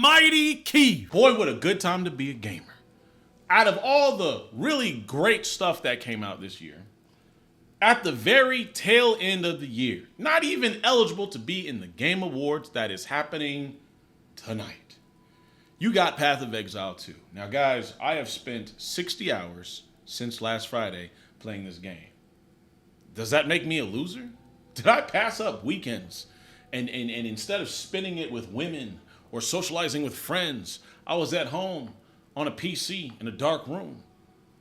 MightyKeef. Boy, what a good time to be a gamer. Out of all the really great stuff that came out this year, at the very tail end of the year, not even eligible to be in the Game Awards that is happening tonight, you got Path of Exile 2. Now, guys, I have spent 60 hours since last Friday playing this game. Does that make me a loser? Did I pass up weekends and instead of spending it with women or socializing with friends, I was at home on a PC in a dark room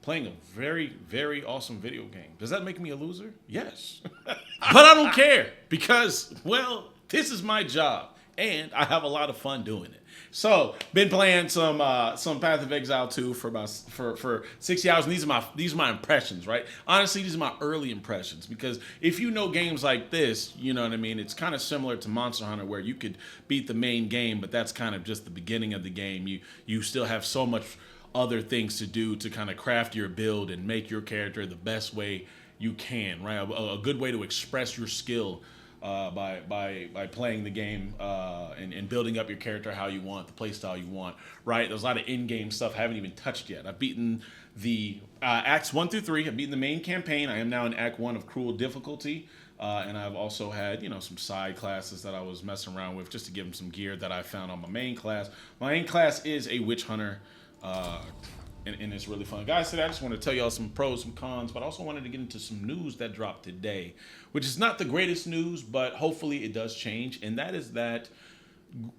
playing a very, very awesome video game? Does that make me a loser? Yes. But I don't care because, well, this is my job and I have a lot of fun doing it. So, been playing some Path of Exile 2 for 60 hours, and these are my impressions, right? Honestly, these are my early impressions, because if you know games like this, you know what I mean, it's kind of similar to Monster Hunter, where you could beat the main game, but that's kind of just the beginning of the game. You still have so much other things to do to kind of craft your build and make your character the best way you can, right? A good way to express your skill by playing the game and building up your character how you want, the play style you want, right? There's a lot of in-game stuff I haven't even touched yet. I've beaten the Acts 1 through 3. I've beaten the main campaign. I am now in Act 1 of Cruel Difficulty. And I've also had, some side classes that I was messing around with just to give them some gear that I found on my main class. My main class is a Witch Hunter. And it's really fun. Guys, today I just want to tell y'all some pros, some cons, but I also wanted to get into some news that dropped today, which is not the greatest news, but hopefully it does change. And that is that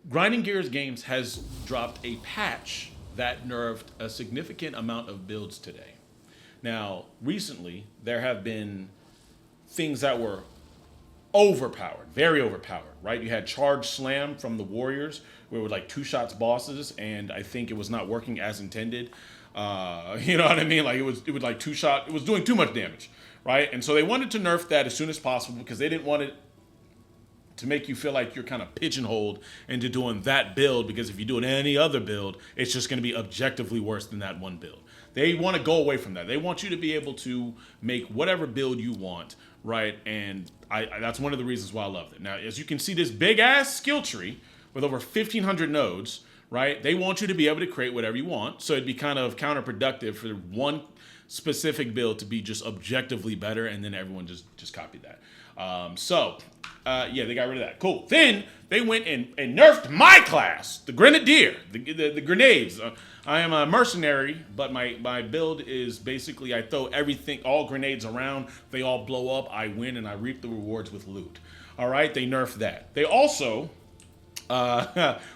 Grinding Gears Games has dropped a patch that nerfed a significant amount of builds today. Now, recently, there have been things that were overpowered, very overpowered, right? You had Charge Slam from the Warriors, where it was like 2-shots bosses, and I think it was not working as intended. You know what I mean? Like it was like 2-shot. It was doing too much damage, right? And so they wanted to nerf that as soon as possible because they didn't want it to make you feel like you're kind of pigeonholed into doing that build, because if you're doing any other build, it's just going to be objectively worse than that one build. They want to go away from that. They want you to be able to make whatever build you want, right? And that's one of the reasons why I love it. Now, as you can see, this big-ass skill tree with over 1,500 nodes, right? They want you to be able to create whatever you want. So it'd be kind of counterproductive for one specific build to be just objectively better, and then everyone just copied that. Yeah, they got rid of that. Cool. Then they went and nerfed my class, the Grenadier, the grenades. I am a mercenary, but my build is basically I throw everything, all grenades around. They all blow up. I win, and I reap the rewards with loot. All right, they nerfed that. They also...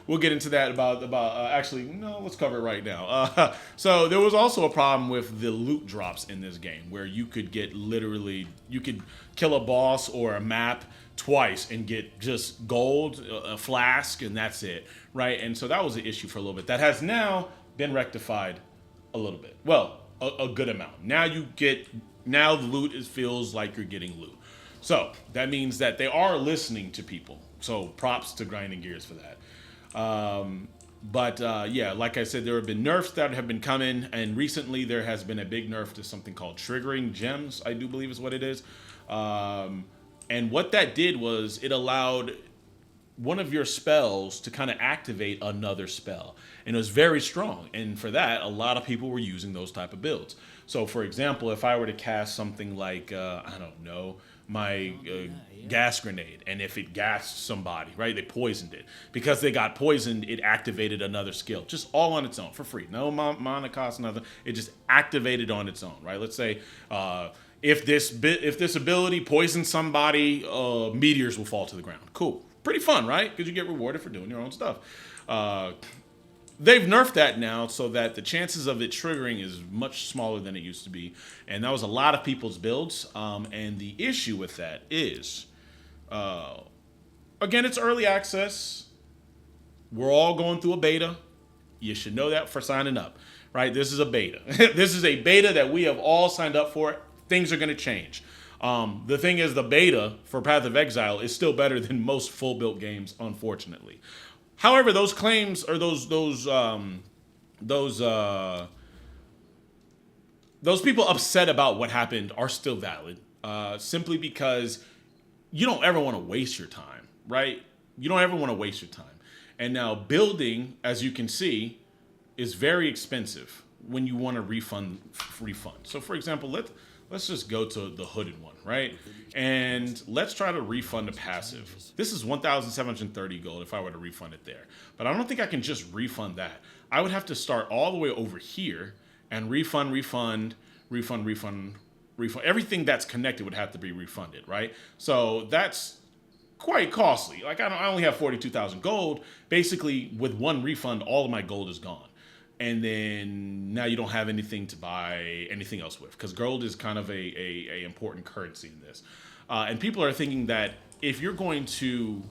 we'll get into that about actually, no, let's cover it right now. So there was also a problem with the loot drops in this game, where you could get you could kill a boss or a map twice and get just gold, a flask, and that's it, right? And so that was an issue for a little bit. That has now been rectified a little bit. Well, a good amount. Now the loot feels like you're getting loot. So that means that they are listening to people. So props to Grinding Gears for that. Yeah, like I said, there have been nerfs that have been coming, and recently there has been a big nerf to something called triggering gems, I do believe is what it is. And what that did was it allowed one of your spells to kind of activate another spell. And it was very strong. And for that, a lot of people were using those type of builds. So for example, if I were to cast something like, I don't know, my gas grenade, and if it gassed somebody, right, they poisoned it. Because they got poisoned, it activated another skill, just all on its own, for free. No mana cost, nothing. It just activated on its own, right? Let's say if this ability poisons somebody, meteors will fall to the ground. Cool. Pretty fun, right? Because you get rewarded for doing your own stuff. They've nerfed that now so that the chances of it triggering is much smaller than it used to be. And that was a lot of people's builds. And the issue with that is, again, it's early access. We're all going through a beta. You should know that for signing up, right? This is a beta. This is a beta that we have all signed up for. Things are going to change. The thing is, the beta for Path of Exile is still better than most full-built games, unfortunately. However, those claims or those people upset about what happened are still valid, simply because you don't ever want to waste your time, right? You don't ever want to waste your time. And now building, as you can see, is very expensive when you want to refund. So for example, let's just go to the hooded one, right? And let's try to refund a passive. This is 1,730 gold if I were to refund it there. But I don't think I can just refund that. I would have to start all the way over here and refund. Everything that's connected would have to be refunded, right? So that's quite costly. Like I only have 42,000 gold. Basically, with one refund, all of my gold is gone. And then now you don't have anything to buy anything else with, because gold is kind of a important currency in this. And people are thinking that if you're going to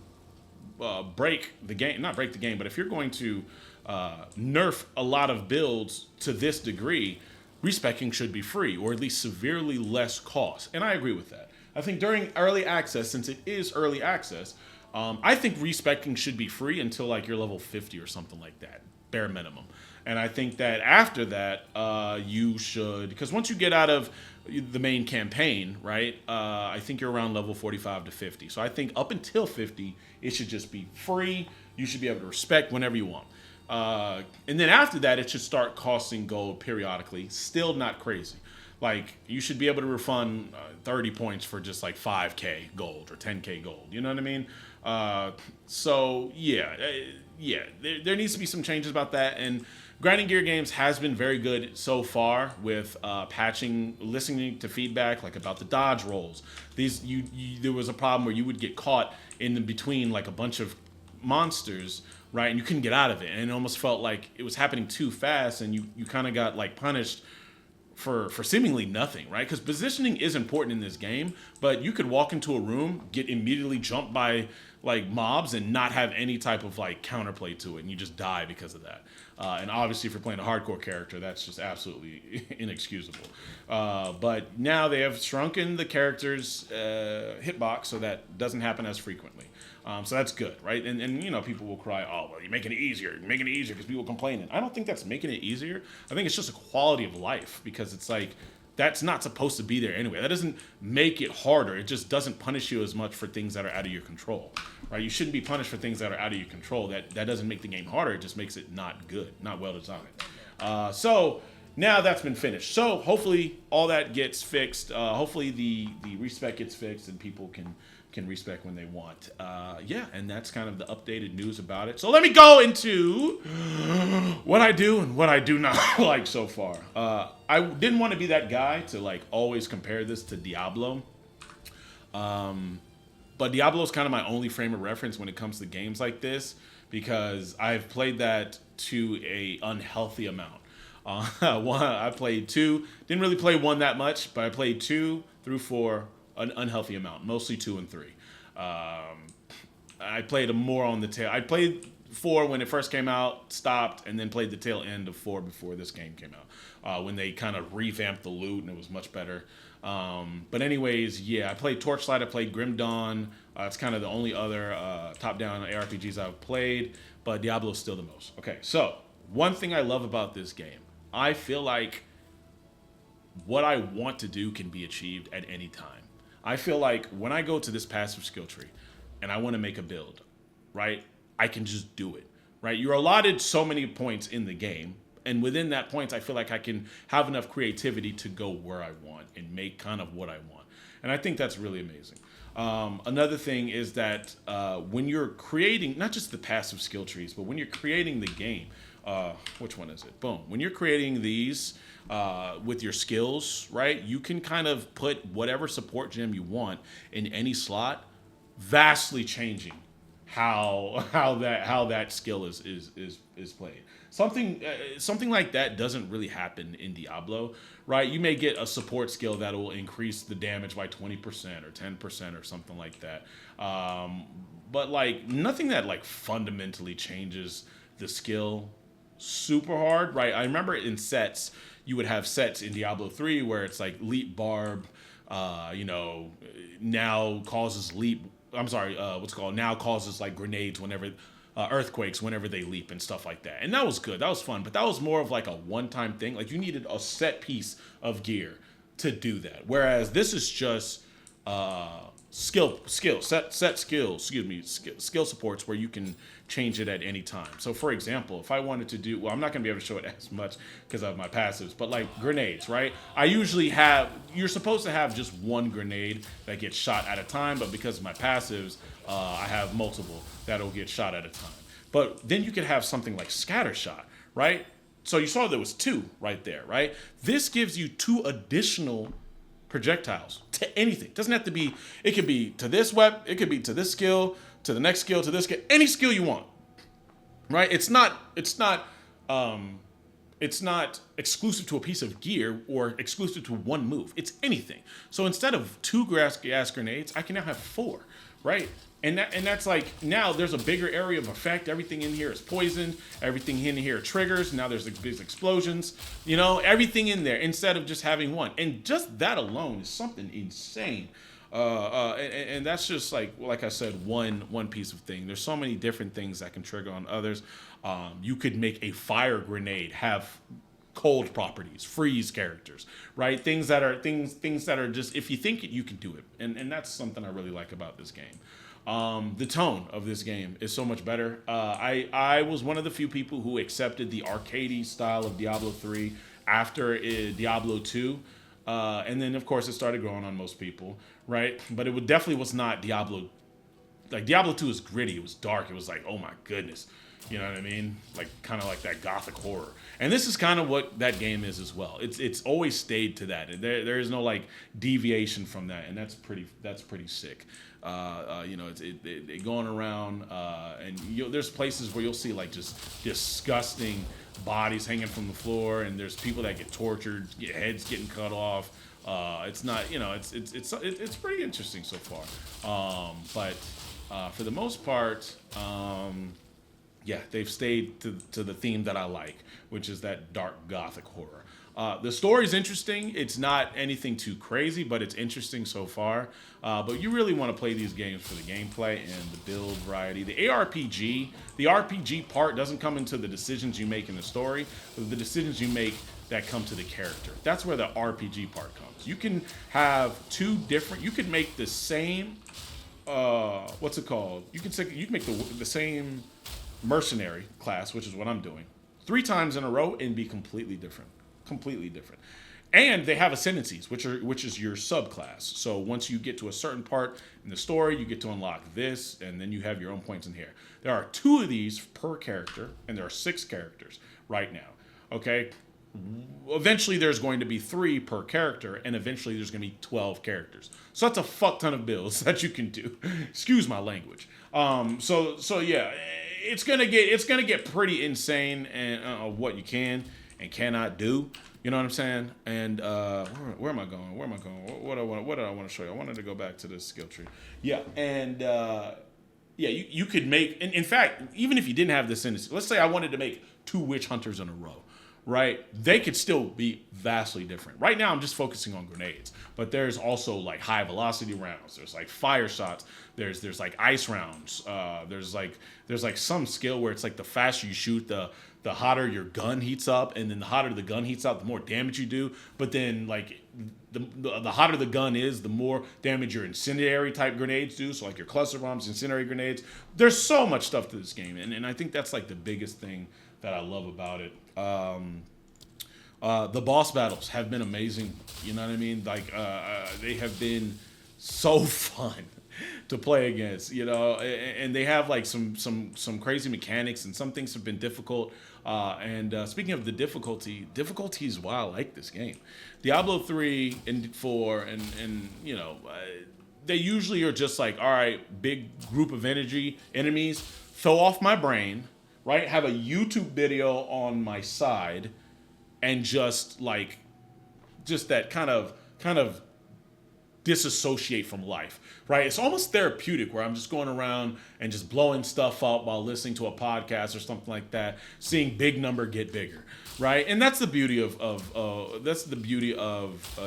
break the game, not break the game, but if you're going to nerf a lot of builds to this degree, respecking should be free, or at least severely less cost. And I agree with that. I think during early access, since it is early access, I think respecking should be free until like you're level 50 or something like that, bare minimum. And I think that after that, you should, because once you get out of the main campaign, right, I think you're around level 45 to 50. So I think up until 50, it should just be free. You should be able to respect whenever you want. And then after that, it should start costing gold periodically. Still not crazy. Like, you should be able to refund 30 points for just like 5K gold or 10K gold. You know what I mean? So, yeah, there needs to be some changes about that. And Grinding Gear Games has been very good so far with patching, listening to feedback, like about the dodge rolls. There was a problem where you would get caught in between like a bunch of monsters, right? And you couldn't get out of it. And it almost felt like it was happening too fast, and you kind of got like punished for seemingly nothing, right? Because positioning is important in this game, but you could walk into a room, get immediately jumped by like mobs, and not have any type of like counterplay to it, and you just die because of that. And obviously, if you're playing a hardcore character, that's just absolutely inexcusable. But now they have shrunken the character's hitbox so that doesn't happen as frequently. So that's good, right? And you know, people will cry, oh, well, you're making it easier. You're making it easier because people complaining. I don't think that's making it easier. I think it's just a quality of life, because it's like, that's not supposed to be there anyway. That doesn't make it harder. It just doesn't punish you as much for things that are out of your control, right? You shouldn't be punished for things that are out of your control. That doesn't make the game harder. It just makes it not good, not well designed. So now that's been finished. So hopefully all that gets fixed. Hopefully the respec gets fixed and people can respec when they want. Yeah, and that's kind of the updated news about it. So let me go into what I do and what I do not like so far. I didn't want to be that guy to like always compare this to Diablo. But Diablo is kind of my only frame of reference when it comes to games like this, because I've played that to a unhealthy amount. I played 2, didn't really play 1 that much, but I played 2 through 4 an unhealthy amount, mostly 2 and 3. I played more on the tail. I played 4 when it first came out, stopped, and then played the tail end of 4 before this game came out, when they kind of revamped the loot and it was much better. But anyways, yeah, I played Torchlight, I played Grim Dawn. It's kind of the only other top-down ARPGs I've played, but Diablo's still the most. Okay, so one thing I love about this game, I feel like what I want to do can be achieved at any time. I feel like when I go to this passive skill tree and I want to make a build, right, I can just do it, right? You're allotted so many points in the game, and within that points, I feel like I can have enough creativity to go where I want and make kind of what I want. And I think that's really amazing. Another thing is that when you're creating, not just the passive skill trees, but when you're creating the game, which one is it? Boom. When you're creating these with your skills, right, you can kind of put whatever support gem you want in any slot, vastly changing how that skill is played. Something like that doesn't really happen in Diablo, right? You may get a support skill that will increase the damage by 20% or 10% or something like that. But like nothing that like fundamentally changes the skill super hard, right? I remember in sets, you would have sets in Diablo 3 where it's like leap barb, now causes now causes like grenades whenever, earthquakes whenever they leap and stuff like that. And that was good. That was fun. But that was more of like a one-time thing. Like you needed a set piece of gear to do that. Whereas this is just skill supports where you can change it at any time. So for example, if I wanted to do, well, I'm not going to be able to show it as much because of my passives, but like grenades, right? You're supposed to have just one grenade that gets shot at a time, but because of my passives, I have multiple that'll get shot at a time. But then you could have something like scatter shot, right? So you saw there was 2 right there, right? This gives you 2 additional projectiles to anything. It doesn't have to be, it could be to this weapon, it could be to this skill, to the next skill, to this skill, any skill you want. Right? It's not exclusive to a piece of gear or exclusive to one move. It's anything. So instead of 2 gas grenades, I can now have 4, right? And that's like, now there's a bigger area of effect. Everything in here is poisoned. Everything in here triggers. Now there's these explosions. You know, everything in there instead of just having one. And just that alone is something insane. And that's just like I said, one piece of thing. There's so many different things that can trigger on others. You could make a fire grenade have cold properties, freeze characters, right? Things that are just, if you think it, you can do it. And that's something I really like about this game. The tone of this game is so much better. I was one of the few people who accepted the arcadey style of Diablo 3 after Diablo 2. And then, of course, it started growing on most people, right? But it definitely was not Diablo. Like, Diablo 2 was gritty. It was dark. It was like, oh, my goodness. You know what I mean? Like, kind of like that gothic horror. And this is kind of what that game is as well. It's always stayed to that. There is no, like, deviation from that. And that's pretty sick. You know, it's going around, and there's places where you'll see like just disgusting bodies hanging from the floor, and there's people that get tortured, heads getting cut off. It's not, you know, it's pretty interesting so far. But for the most part, yeah, they've stayed to the theme that I like, which is that dark gothic horror. The story's interesting. It's not anything too crazy, but it's interesting so far. But you really want to play these games for the gameplay and the build variety. The RPG part doesn't come into the decisions you make in the story, but the decisions you make that come to the character. That's where the RPG part comes. You can have you could make the same, what's it called? You can make the same mercenary class, which is what I'm doing, 3 times in a row and be completely different. And they have ascendancies, which is your subclass. So once you get to a certain part in the story, you get to unlock this, and then you have your own points in here. There are 2 of these per character, and there are 6 characters right now. Okay? Eventually there's going to be 3 per character, and eventually there's going to be 12 characters. So that's a fuck ton of builds that you can do. Excuse my language. So yeah, it's gonna get pretty insane and what you can and cannot do. You know what I'm saying? And where am I going? What did I want to show you? I wanted to go back to this skill tree. Yeah, and yeah, you could make, in fact, even if you didn't have this in, let's say I wanted to make 2 witch hunters in a row, right? They could still be vastly different. Right now, I'm just focusing on grenades, but there's also like high velocity rounds. There's like fire shots. There's like ice rounds. There's like some skill where it's like the faster you shoot, the hotter your gun heats up, and then the hotter the gun heats up, the more damage you do. But then, like, the hotter the gun is, the more damage your incendiary type grenades do. So, like, your cluster bombs, incendiary grenades. There's so much stuff to this game, and I think that's, like, the biggest thing that I love about it. The boss battles have been amazing. You know what I mean? Like, they have been so fun to play against, you know, and they have like some crazy mechanics, and some things have been difficult. And speaking of the difficulty is why I like this game. Diablo 3 and 4 and you know, they usually are just like, all right, big group of enemies, throw off my brain, right? Have a YouTube video on my side, and just that kind of disassociate from life, right? It's almost therapeutic, where I'm just going around and just blowing stuff up while listening to a podcast or something like that, seeing big number get bigger, right? And that's the beauty of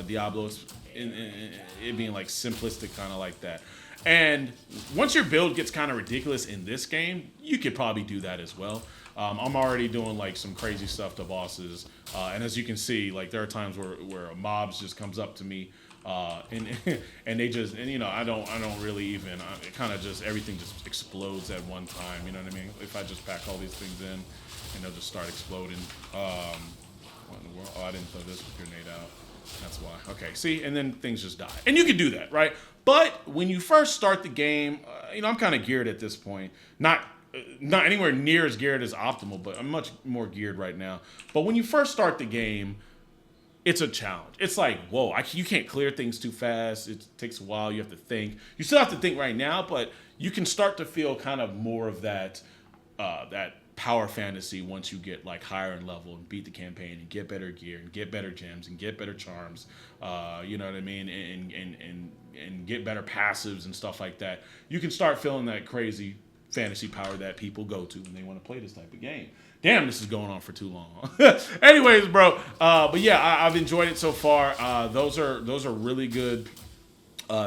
Diablo, in it being like simplistic, kind of like that. And once your build gets kind of ridiculous in this game, you could probably do that as well. I'm already doing like some crazy stuff to bosses, and as you can see, like there are times where mobs just comes up to me And and they just, and I don't really even, it kind of just, everything just explodes at one time. You know what I mean? If I just pack all these things in, and they'll just start exploding. What in the world? Oh, I didn't throw this grenade out. That's why. Okay, see, and then things just die. And you can do that, right? But when you first start the game, I'm kind of geared at this point. Not anywhere near as geared as optimal, but I'm much more geared right now. But when you first start the game, it's a challenge. It's like, whoa, you can't clear things too fast. It takes a while. You have to think. You still have to think right now, but you can start to feel kind of more of that power fantasy once you get like higher in level and beat the campaign and get better gear and get better gems and get better charms. You know what I mean? And get better passives and stuff like that. You can start feeling that crazy fantasy power that people go to when they want to play this type of game. Damn, this is going on for too long. Anyways, bro. But yeah, I've enjoyed it so far. Those are really good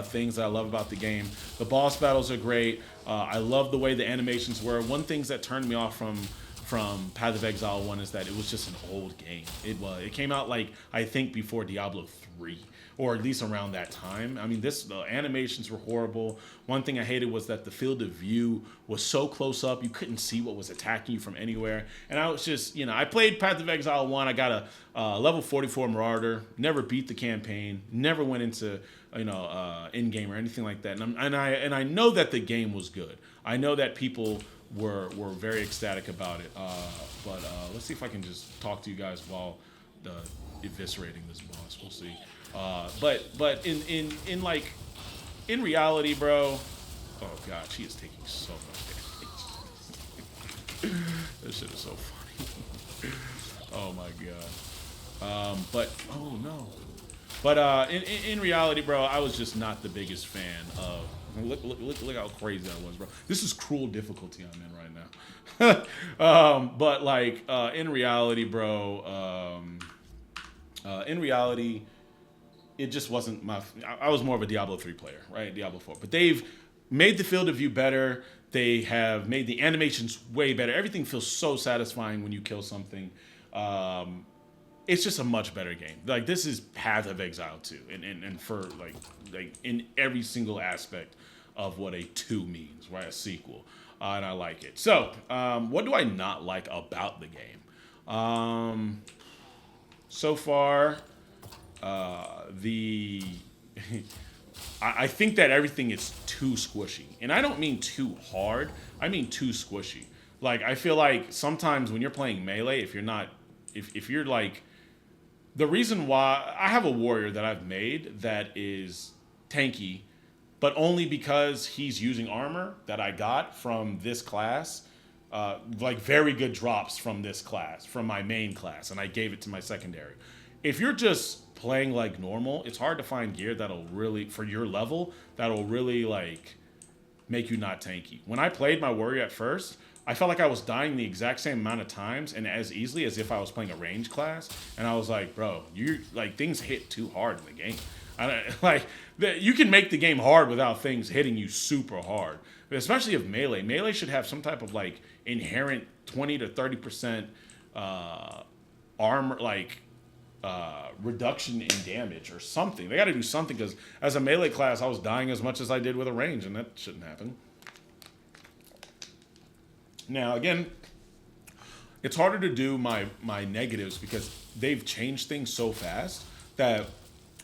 things that I love about the game. The boss battles are great. I love the way the animations were. One thing that turned me off from Path of Exile 1 is that it was just an old game. It came out like, I think, before Diablo 3. Or at least around that time. I mean, the animations were horrible. One thing I hated was that the field of view was so close up, you couldn't see what was attacking you from anywhere. And I was just, I played Path of Exile 1. I got a level 44 Marauder, never beat the campaign, never went into, in-game or anything like that. And I know that the game was good. I know that people were very ecstatic about it. But let's see if I can just talk to you guys while eviscerating this boss. We'll see. But in reality, bro. Oh god, she is taking so much damage. This shit is so funny. Oh my god. But oh no. But in reality, bro, I was just not the biggest fan of. Look how crazy that was, bro. This is cruel difficulty I'm in right now. But like in reality, bro. In reality. It just wasn't I was more of a Diablo 3 player, right? Diablo 4. But they've made the field of view better. They have made the animations way better. Everything feels so satisfying when you kill something. It's just a much better game. Like, this is Path of Exile 2. And for, like in every single aspect of what a 2 means, right? A sequel. And I like it. So, what do I not like about the game? So far... I think that everything is too squishy, and I don't mean too hard. I mean too squishy. Like, I feel like sometimes when you're playing melee, if you're like, the reason why I have a warrior that I've made that is tanky, but only because he's using armor that I got from this class, like very good drops from this class, from my main class, and I gave it to my secondary. If you're just playing like normal, it's hard to find gear that'll really, for your level, that'll really like make you not tanky. When I played my warrior at first, I felt like I was dying the exact same amount of times and as easily as if I was playing a range class. And I was like, bro, you like, things hit too hard in the game. You can make the game hard without things hitting you super hard, but especially if melee. Melee should have some type of like inherent 20 to 30% armor, like reduction in damage or something. They got to do something, because as a melee class, I was dying as much as I did with a range, and that shouldn't happen. Now, again, it's harder to do my negatives because they've changed things so fast that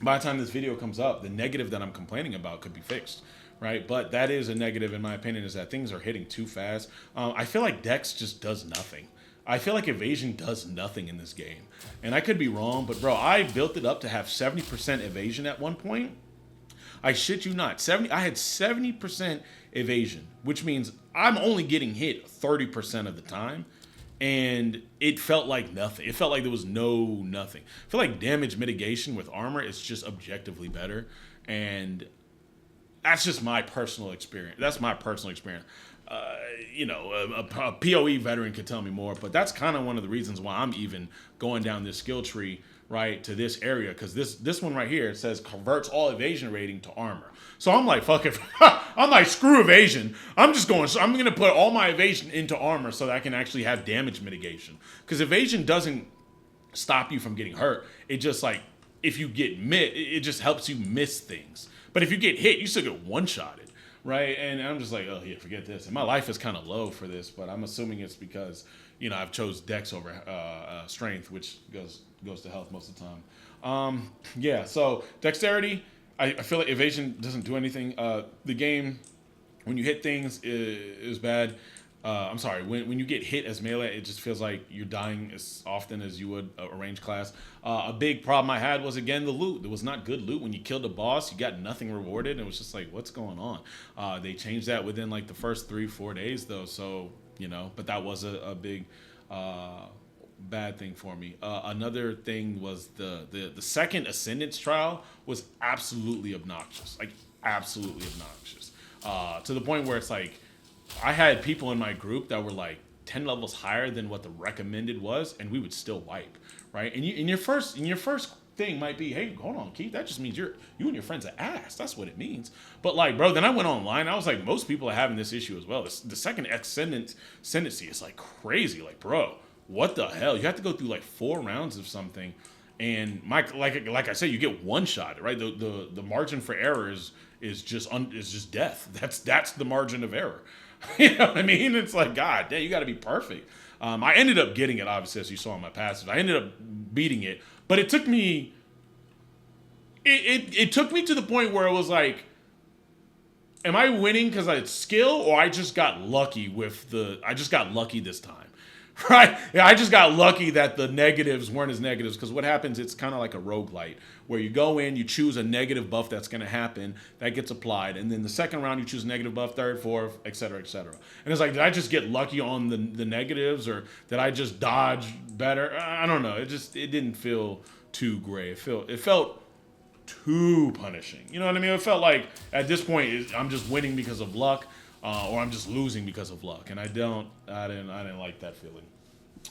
by the time this video comes up, the negative that I'm complaining about could be fixed, right? But that is a negative, in my opinion, is that things are hitting too fast. I feel like Dex just does nothing. I feel like evasion does nothing in this game. And I could be wrong, but bro, I built it up to have 70% evasion at one point. I shit you not. I had 70% evasion, which means I'm only getting hit 30% of the time. And it felt like nothing. It felt like there was nothing. I feel like damage mitigation with armor is just objectively better. And that's just my personal experience. That's my personal experience. A PoE veteran could tell me more, but that's kind of one of the reasons why I'm even going down this skill tree, right, to this area, because this one right here, it says converts all evasion rating to armor. So I'm like, fuck it. I'm like, screw evasion. I'm going to put all my evasion into armor so that I can actually have damage mitigation, because evasion doesn't stop you from getting hurt. It just like if you get it just helps you miss things. But if you get hit, you still get one-shotted, right? And I'm just like, oh yeah, forget this. And my life is kind of low for this, but I'm assuming it's because I've chose Dex over Strength, which goes to health most of the time. Yeah, so dexterity, I feel like evasion doesn't do anything. The game, when you hit things, is bad. I'm sorry, when you get hit as melee, it just feels like you're dying as often as you would a ranged class. A big problem I had was, again, the loot. There was not good loot. When you killed a boss, you got nothing rewarded. It was just like, what's going on? They changed that within like the first 3-4 days, though. So, but that was a big bad thing for me. Another thing was the second Ascendance trial was absolutely obnoxious. Like, absolutely obnoxious. To the point where it's like, I had people in my group that were like 10 levels higher than what the recommended was, and we would still wipe, right? And your first thing might be, hey, hold on, Keith, that just means you and your friends are ass. That's what it means. But like, bro, then I went online. I was like, most people are having this issue as well. The second ascendancy is like crazy. Like, bro, what the hell? You have to go through like 4 rounds of something, and like I said, you get one shot, right? The margin for error is just death. That's the margin of error. You know what I mean? It's like, God damn, you got to be perfect. I ended up getting it, obviously, as you saw in my passive. I ended up beating it, but it took me. It took me to the point where it was like, am I winning because I had skill, or I just got lucky I just got lucky this time. Right? Yeah, I just got lucky that the negatives weren't as negatives, because what happens, it's kind of like a roguelite, where you go in, you choose a negative buff that's going to happen, that gets applied, and then the second round you choose a negative buff, third, fourth, etc., etc. And it's like, did I just get lucky on the negatives, or did I just dodge better? I don't know. It didn't feel too great. It felt too punishing. You know what I mean? It felt like at this point I'm just winning because of luck. Or I'm just losing because of luck, and I didn't like that feeling.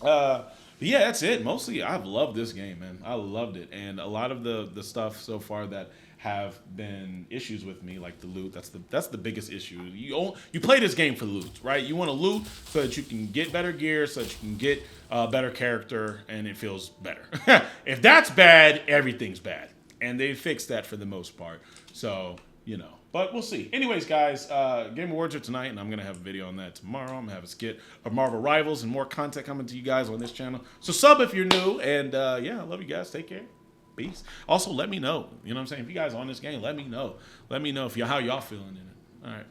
But yeah, that's it. Mostly, I've loved this game, man. I loved it, and a lot of the stuff so far that have been issues with me, like the loot. That's the biggest issue. You play this game for loot, right? You want to loot so that you can get better gear, so that you can get better character, and it feels better. If that's bad, everything's bad, and they fixed that for the most part. So But we'll see. Anyways, guys, Game Awards are tonight, and I'm going to have a video on that tomorrow. I'm going to have a skit of Marvel Rivals and more content coming to you guys on this channel. So sub if you're new, and yeah, I love you guys. Take care. Peace. Also, let me know. You know what I'm saying? If you guys are on this game, let me know. Let me know how y'all feeling in it. All right.